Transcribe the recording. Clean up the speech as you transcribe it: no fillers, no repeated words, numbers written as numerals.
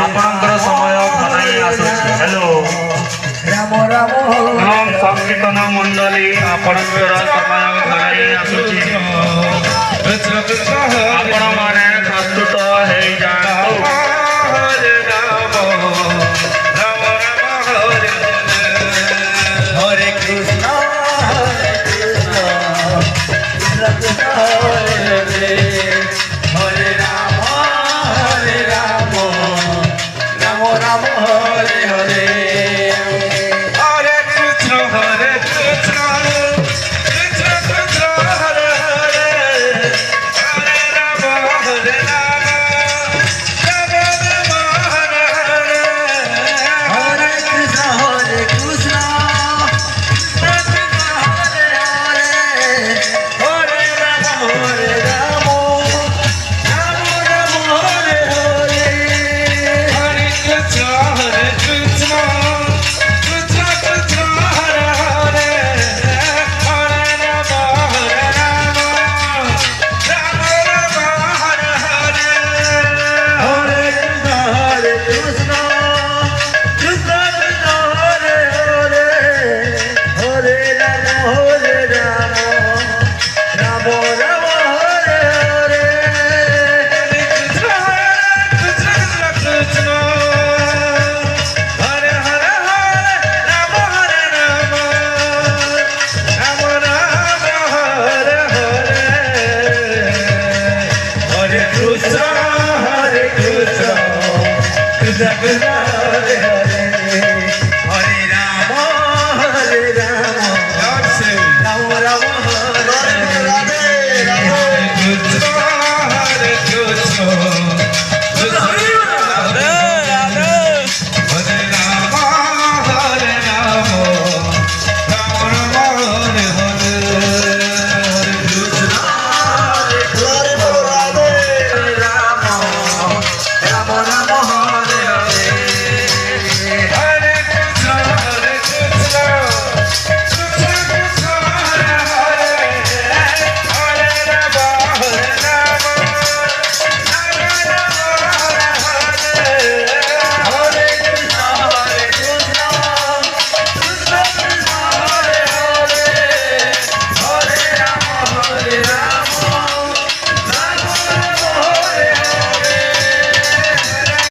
ଆପଣଙ୍କର ସମୟ ଘନାଇ ଆସୁଛି। ହ୍ୟାଲୋ ରାମ ରାମ ଏବଂ ସଂକୀର୍ତ୍ତନ ମଣ୍ଡଳୀ ଆପଣଙ୍କର ସମୟ ଘନାଇ ଆସୁଛି। ଆପଣମାନେ ପ୍ରସ୍ତୁତ ହେଇଯାଆନ୍ତୁ। হরে Krishna Krishna Krishna Hare Hare Hare Ram Ram Ram Hare Hare Hare Krishna Krishna Krishna Krishna Hare Hare Hare Ram Ram Ram Ram Hare Hare Hare Krishna Krishna Hare Krishna, Krishna Krishna, Hare Hare.